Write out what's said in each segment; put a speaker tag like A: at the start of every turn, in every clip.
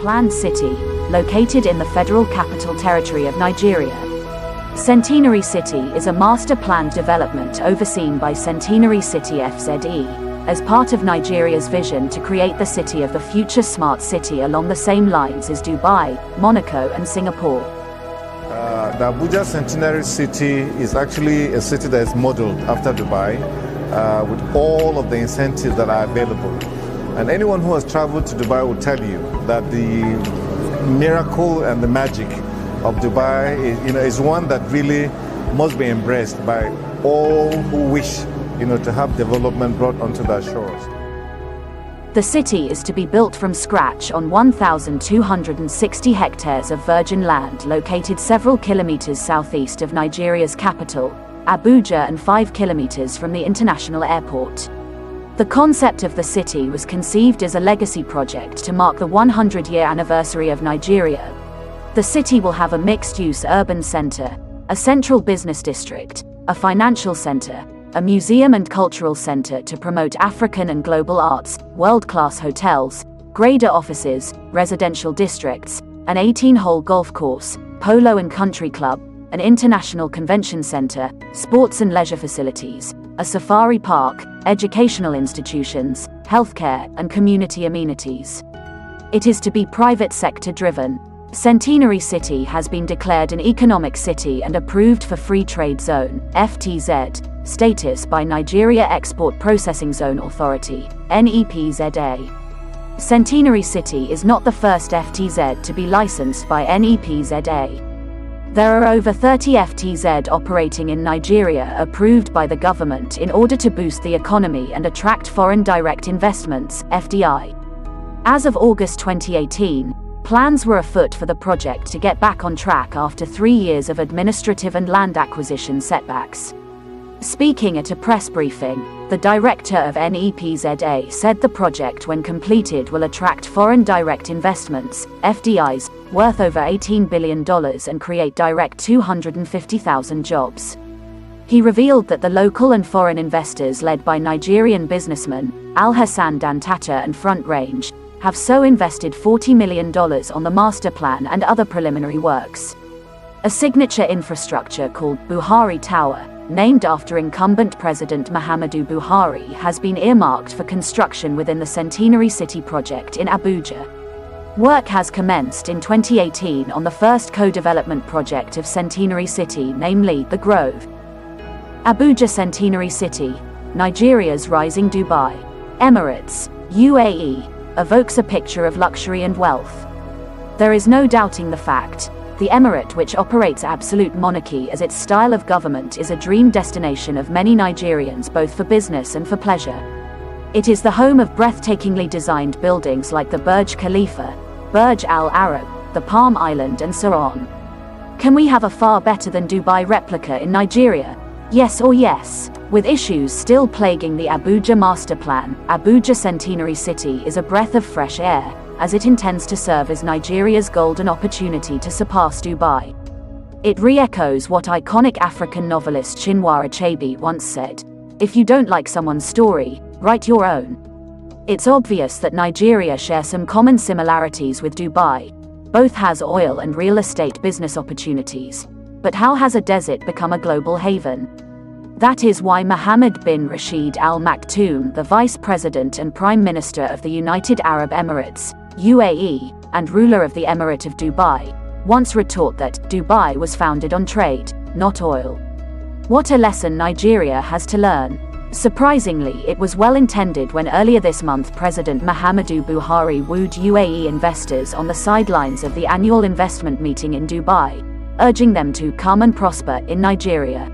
A: planned city, located in the Federal Capital Territory of Nigeria. Centenary City is a master-planned development overseen by Centenary City FZE, as part of Nigeria's vision to create the city of the future smart city along the same lines as Dubai, Monaco and Singapore.
B: The Abuja Centenary City is actually a city that is modeled after Dubai, with all of the incentives that are available. And anyone who has traveled to Dubai will tell you that the miracle and the magic of Dubai is one that really must be embraced by all who wish to have development brought onto their shores.
A: The city is to be built from scratch on 1,260 hectares of virgin land located several kilometers southeast of Nigeria's capital, Abuja, and 5 kilometers from the international airport. The concept of the city was conceived as a legacy project to mark the 100-year anniversary of Nigeria. The city will have a mixed-use urban center, a central business district, a financial center, a museum and cultural center to promote African and global arts, world-class hotels, grader offices, residential districts, an 18-hole golf course, polo and country club, an international convention center, sports and leisure facilities, a safari park, educational institutions, healthcare, and community amenities. It is to be private sector driven. Centenary City has been declared an economic city and approved for Free Trade Zone (FTZ) status by Nigeria Export Processing Zone Authority (NEPZA). Centenary City is not the first FTZ to be licensed by NEPZA. There are over 30 FTZ operating in Nigeria approved by the government in order to boost the economy and attract foreign direct investments (FDI). As of August 2018, plans were afoot for the project to get back on track after 3 years of administrative and land acquisition setbacks. Speaking at a press briefing, the director of NEPZA said the project, when completed, will attract foreign direct investments, FDIs, worth over $18 billion and create direct 250,000 jobs. He revealed that the local and foreign investors led by Nigerian businessman Al-Hassan Dantata and Front Range have so invested $40 million on the master plan and other preliminary works. A signature infrastructure called Buhari Tower, named after incumbent President Muhammadu Buhari, has been earmarked for construction within the Centenary City project in Abuja. Work has commenced in 2018 on the first co-development project of Centenary City, namely The Grove. Abuja Centenary City, Nigeria's rising Dubai, Emirates, UAE, evokes a picture of luxury and wealth. There is no doubting the fact. The emirate, which operates absolute monarchy as its style of government, is a dream destination of many Nigerians, both for business and for pleasure. It is the home of breathtakingly designed buildings like the Burj Khalifa, Burj Al Arab, the Palm Island, and so on. Can we have a far better than Dubai replica in Nigeria? Yes or yes? With issues still plaguing the Abuja master plan, Abuja Centenary City is a breath of fresh air, as it intends to serve as Nigeria's golden opportunity to surpass Dubai. It re-echoes what iconic African novelist Chinua Achebe once said: "If you don't like someone's story, write your own." It's obvious that Nigeria shares some common similarities with Dubai. Both has oil and real estate business opportunities. But how has a desert become a global haven? That is why Mohammed bin Rashid Al Maktoum, the Vice President and Prime Minister of the United Arab Emirates, UAE, and ruler of the Emirate of Dubai, once retort that Dubai was founded on trade, not oil. What a lesson Nigeria has to learn. Surprisingly, it was well intended when earlier this month President Muhammadu Buhari wooed UAE investors on the sidelines of the annual investment meeting in Dubai, urging them to come and prosper in Nigeria.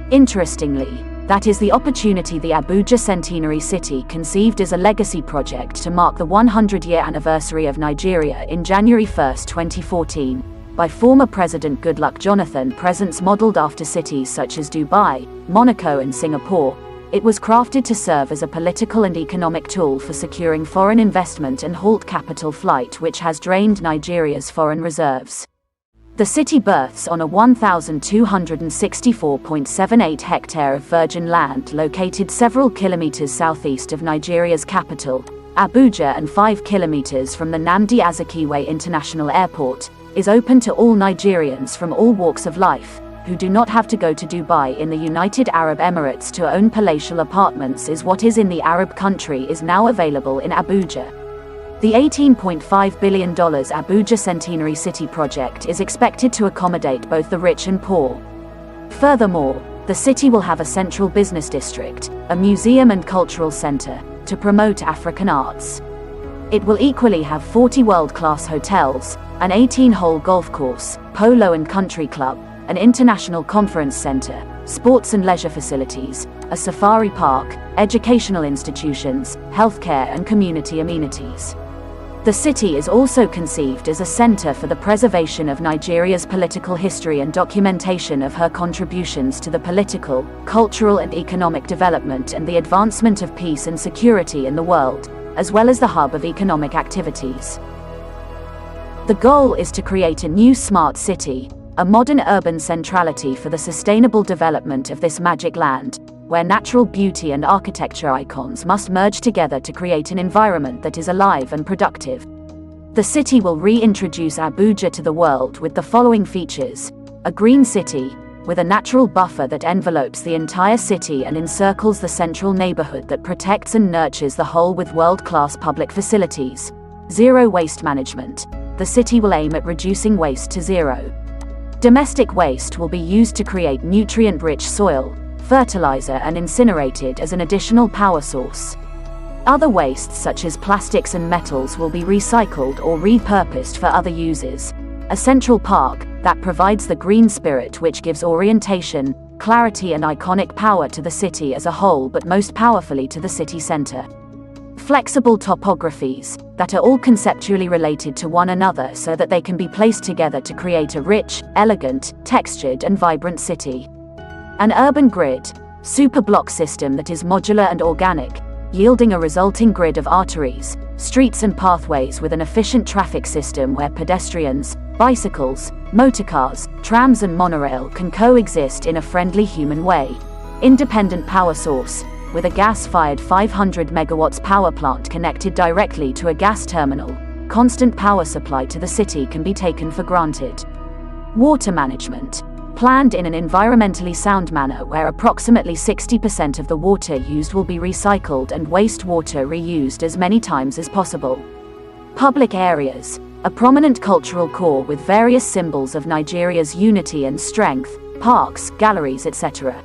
A: Interestingly, that is the opportunity the Abuja Centenary City conceived as a legacy project to mark the 100-year anniversary of Nigeria in January 1, 2014, by former President Goodluck Jonathan. Presence modeled after cities such as Dubai, Monaco and Singapore, it was crafted to serve as a political and economic tool for securing foreign investment and halt capital flight, which has drained Nigeria's foreign reserves. The city berths on a 1,264.78 hectare of virgin land located several kilometers southeast of Nigeria's capital, Abuja and 5 kilometers from the Nnamdi Azikiwe International Airport, is open to all Nigerians from all walks of life, who do not have to go to Dubai in the United Arab Emirates to own palatial apartments. Is what is in the Arab country is now available in Abuja. The $18.5 billion Abuja Centenary City project is expected to accommodate both the rich and poor. Furthermore, the city will have a central business district, a museum and cultural center, to promote African arts. It will equally have 40 world-class hotels, an 18-hole golf course, polo and country club, an international conference center, sports and leisure facilities, a safari park, educational institutions, healthcare and community amenities. The city is also conceived as a center for the preservation of Nigeria's political history and documentation of her contributions to the political, cultural and economic development and the advancement of peace and security in the world, as well as the hub of economic activities. The goal is to create a new smart city, a modern urban centrality for the sustainable development of this magic land, where natural beauty and architecture icons must merge together to create an environment that is alive and productive. The city will reintroduce Abuja to the world with the following features: a green city, with a natural buffer that envelopes the entire city and encircles the central neighborhood that protects and nurtures the whole with world-class public facilities. Zero waste management. The city will aim at reducing waste to zero. Domestic waste will be used to create nutrient-rich soil, fertilizer and incinerated as an additional power source. Other wastes such as plastics and metals will be recycled or repurposed for other uses. A central park that provides the green spirit which gives orientation, clarity and iconic power to the city as a whole, but most powerfully to the city center. Flexible topographies that are all conceptually related to one another so that they can be placed together to create a rich, elegant, textured and vibrant city. An urban grid, super block system that is modular and organic, yielding a resulting grid of arteries, streets and pathways with an efficient traffic system where pedestrians, bicycles, motorcars, trams and monorail can coexist in a friendly human way. Independent power source, with a gas-fired 500 megawatts power plant connected directly to a gas terminal, constant power supply to the city can be taken for granted. Water management, planned in an environmentally sound manner where approximately 60% of the water used will be recycled and wastewater reused as many times as possible. Public areas, a prominent cultural core with various symbols of Nigeria's unity and strength, parks, galleries, etc.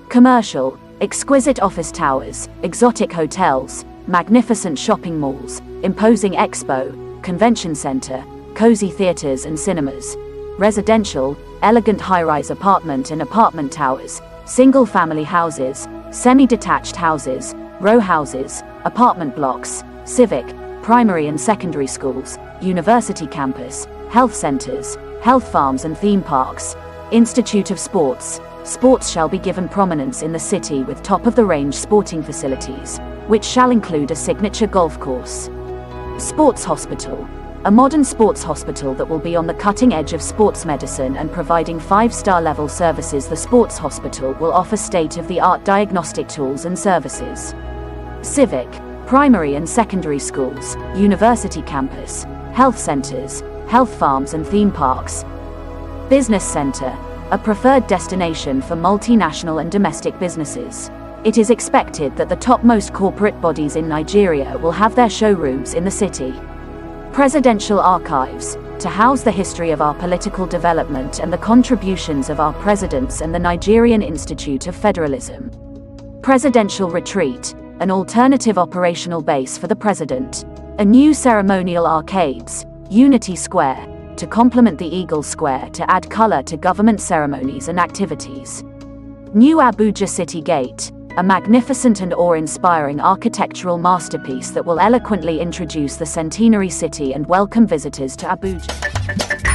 A: Commercial, exquisite office towers, exotic hotels, magnificent shopping malls, imposing expo, convention center, cozy theaters and cinemas. Residential, elegant high-rise apartment and apartment towers, single-family houses, semi-detached houses, row houses, apartment blocks, civic, primary and secondary schools, university campus, health centers, health farms and theme parks. Institute of Sports. Sports shall be given prominence in the city with top-of-the-range sporting facilities, which shall include a signature golf course. Sports Hospital. A modern sports hospital that will be on the cutting edge of sports medicine and providing 5-star level services. The sports hospital will offer state-of-the-art diagnostic tools and services. Civic, primary and secondary schools, university campus, health centers, health farms and theme parks. Business center, a preferred destination for multinational and domestic businesses. It is expected that the topmost corporate bodies in Nigeria will have their showrooms in the city. Presidential archives, to house the history of our political development and the contributions of our presidents and the Nigerian Institute of Federalism. Presidential retreat, an alternative operational base for the president. A new ceremonial arcades, Unity Square, to complement the Eagle Square to add color to government ceremonies and activities. New Abuja City Gate, a magnificent and awe-inspiring architectural masterpiece that will eloquently introduce the centenary city and welcome visitors to Abuja.